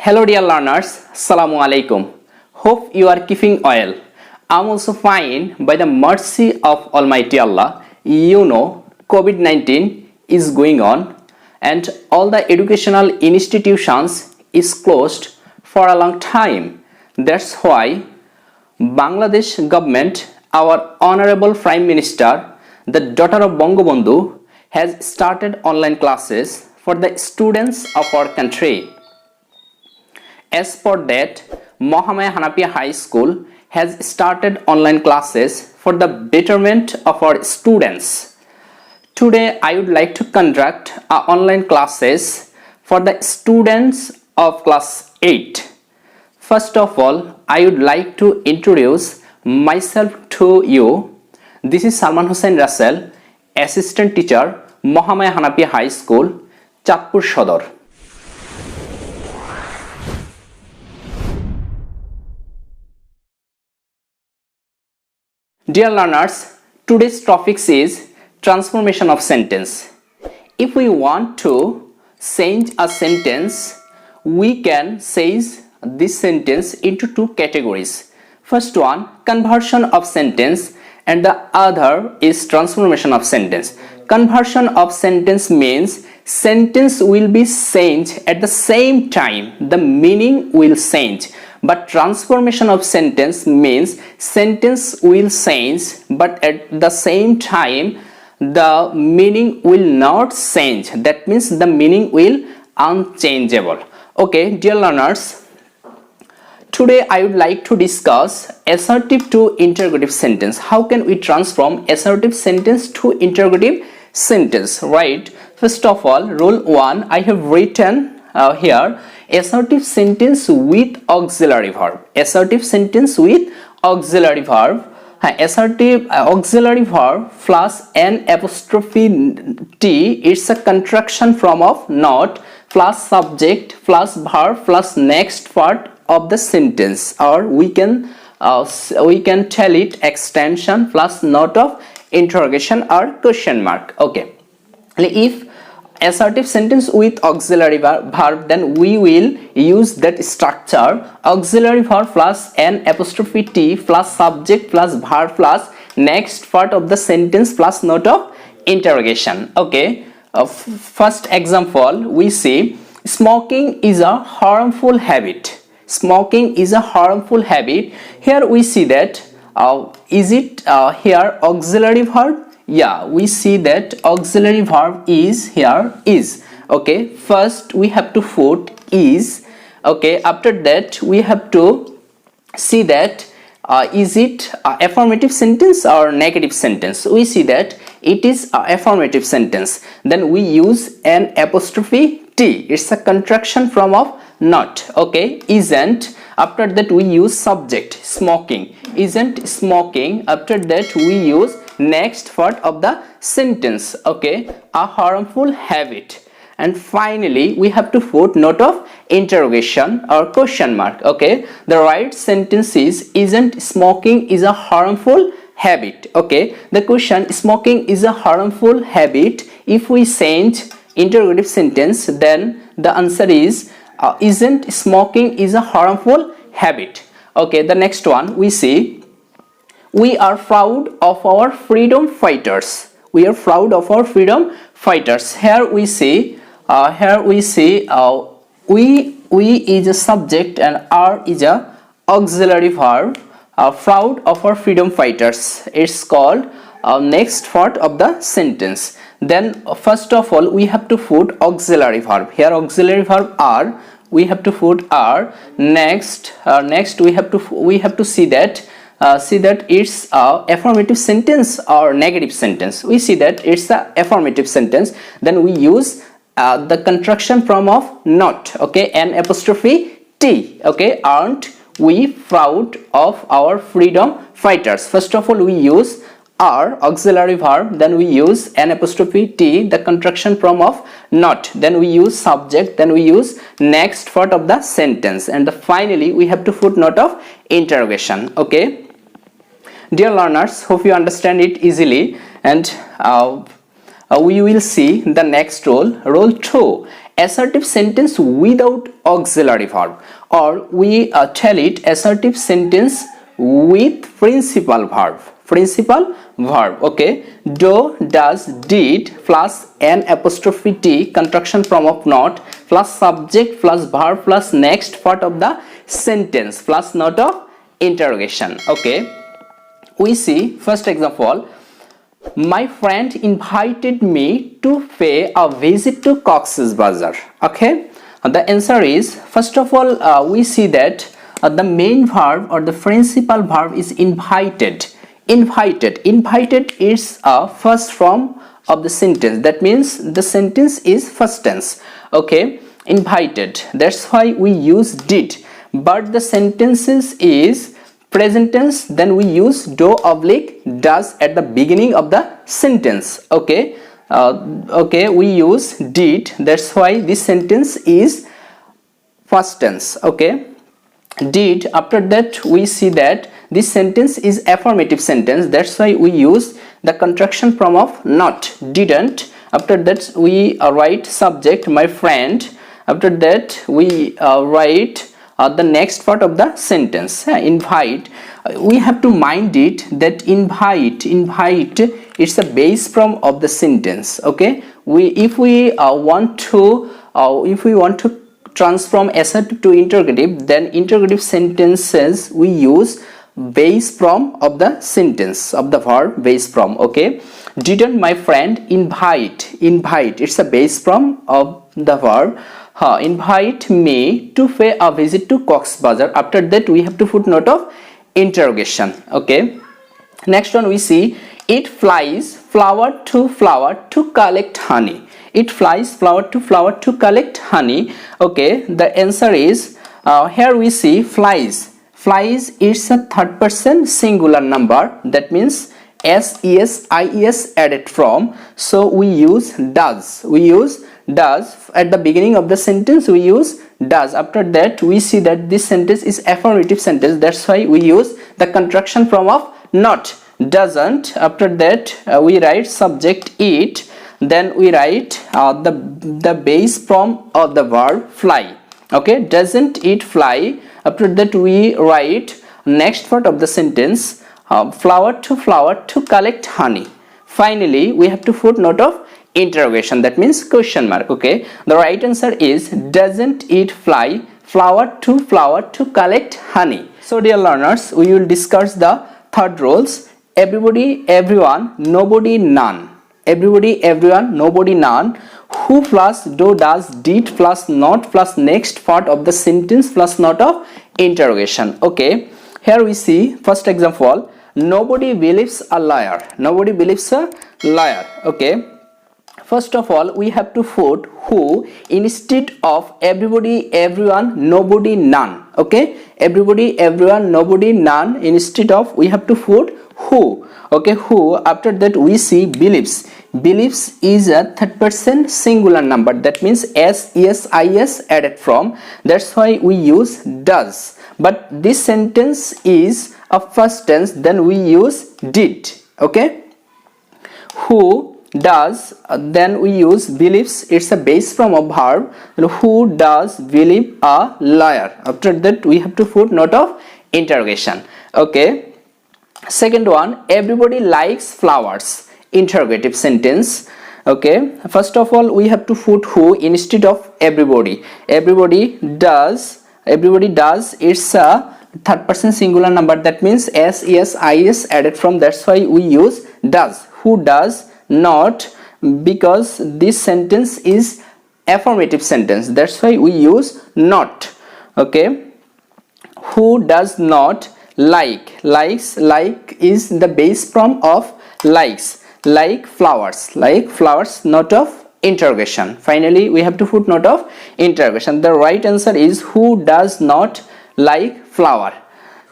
Hello dear learners, Assalamu alaikum. Hope you are keeping well. I'm also fine by the mercy of Almighty Allah. You know, COVID-19 is going on and all the educational institutions is closed for a long time. That's why Bangladesh government, our honorable Prime Minister, the daughter of Bangabandhu, has started online classes for the students of our country. As for that, Mohammed Hanafiya High School has started online classes for the betterment of our students. Today, I would like to conduct online classes for the students of class 8. First of all, I would like to introduce myself to you. This is Salman Hussain Russell, Assistant Teacher, Mohammed Hanafiya High School, Chatpur Sodor. Dear learners, today's topic is transformation of sentence. If we want to change a sentence, we can change this sentence into two categories. First one, conversion of sentence, and the other is transformation of sentence. Conversion of sentence means sentence will be changed at the same time, the meaning will change. But transformation of sentence means sentence will change, but at the same time the meaning will not change. That means the meaning will unchangeable. Okay, dear learners, today I would like to discuss assertive to interrogative sentence. How can we transform assertive sentence to interrogative sentence, right? First of all, rule 1 I have written here, assertive sentence with auxiliary verb. Assertive sentence with auxiliary verb. Assertive auxiliary verb plus an apostrophe T, it's a contraction form of not plus subject plus verb plus next part of the sentence, or we can tell it extension plus note of interrogation or question mark. Okay, if assertive sentence with auxiliary verb, then we will use that structure: auxiliary verb plus an apostrophe T plus subject plus verb plus next part of the sentence plus note of interrogation. Okay, first example we see, smoking is a harmful habit. Smoking is a harmful habit. Here we see that is it here auxiliary verb? Yeah, we see that auxiliary verb is here is. Okay, first we have to put is. Okay, after that we have to see that is it affirmative sentence or negative sentence. We see that it is affirmative sentence, then we use an apostrophe T, it's a contraction form of not. Okay, isn't. After that we use subject, smoking, isn't smoking. After that we use next part of the sentence, okay, a harmful habit, and finally we have to put note of interrogation or question mark. Okay, the right sentence is, isn't smoking is a harmful habit. Okay, the question, smoking is a harmful habit, if we change interrogative sentence, then the answer is isn't smoking is a harmful habit. Okay, the next one we see, we are proud of our freedom fighters. We are proud of our freedom fighters. Here we see we is a subject and are is a auxiliary verb. Proud of our freedom fighters, it's called next part of the sentence. Then first of all we have to put auxiliary verb. Here auxiliary verb are, we have to put are. Next we have to see that it's affirmative sentence or negative sentence. We see that it's the affirmative sentence, then we use the contraction form of not. Okay, an apostrophe T. Okay, aren't we proud of our freedom fighters? First of all we use are auxiliary verb, then we use an apostrophe T, the contraction form of not, then we use subject, then we use next part of the sentence, and finally we have to put note of interrogation. Okay, dear learners, hope you understand it easily, and we will see the next rule, rule 2, assertive sentence without auxiliary verb, or we tell it assertive sentence with principal verb. Principal verb. Okay, do, does, did plus an apostrophe t contraction form of not plus subject plus verb plus next part of the sentence plus note of interrogation. Okay, we see first example. My friend invited me to pay a visit to Cox's Bazar. Okay, the answer is, first of all, we see that the main verb or the principal verb is invited. Invited is a first form of the sentence. That means the sentence is first tense. Okay, invited. That's why we use did. But the sentences is present tense, then we use do oblique does at the beginning of the sentence. Okay, we use did. That's why this sentence is first tense. Okay, did. After that we see that this sentence is affirmative sentence. That's why we use the contraction form of not, didn't. After that we write subject my friend. After that we write the next part of the sentence, invite. We have to mind it that invite is the base form of the sentence. Okay, if we want to transform assertive to interrogative, then interrogative sentences we use base form of the sentence of the verb base form. Okay, didn't my friend invite, it's a base form of the verb. Invite me to pay a visit to Cox's Bazar. After that we have to put note of interrogation. Okay, next one we see, it flies flower to collect honey. It flies flower to collect honey. Okay, the answer is, here we see flies is a third person singular number. That means s-es i-es added from, so we use does. At the beginning of the sentence we use does. After that we see that this sentence is affirmative sentence. That's why we use the contraction form of not, doesn't. After that we write subject it, then we write the base form of the verb fly. Okay, doesn't it fly. After that we write next part of the sentence, flower to collect honey. Finally we have to put note of interrogation, that means question mark. Okay, the right answer is, doesn't it fly flower to collect honey. So dear learners, we will discuss the third rules: everybody, everyone, nobody, none. Everybody, everyone, nobody, none. Who plus do, does, did plus not plus next part of the sentence plus note of interrogation. Okay, here we see first example, nobody believes a liar. Nobody believes a liar. Okay, first of all we have to put who instead of everybody, everyone, nobody, none. Okay, everybody, everyone, nobody, none, instead of we have to put who. Okay, who. After that we see believes is a third person singular number. That means s-es added from. That's why we use does. But this sentence is a first tense, then we use did. Okay, who does, then we use believes. It's a base form of verb. Who does believe a liar. After that we have to put note of interrogation. Okay, second one, everybody likes flowers. Interrogative sentence. Okay, first of all we have to put who instead of everybody. Everybody does, it's a third person singular number. That means s-es i-es added from. That's why we use does. Who does not, because this sentence is affirmative sentence. That's why we use not. Okay, who does not like is the base form of likes. Like flowers, note of interrogation. Finally we have to put note of interrogation. The right answer is, who does not like flower.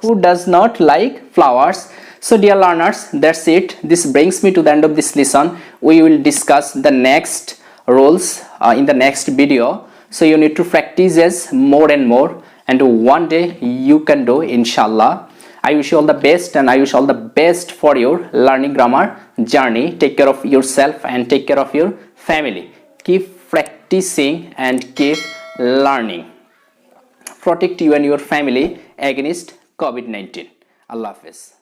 Who does not like flowers. So dear learners, that's it. This brings me to the end of this lesson. We will discuss the next rules in the next video. So you need to practice as more and more, and one day you can do, inshallah. I wish you all the best, and I wish all the best for your learning grammar journey. Take care of yourself and take care of your family. Keep practicing. teaching and keep learning. Protect you and your family against COVID-19. Allah Hafiz.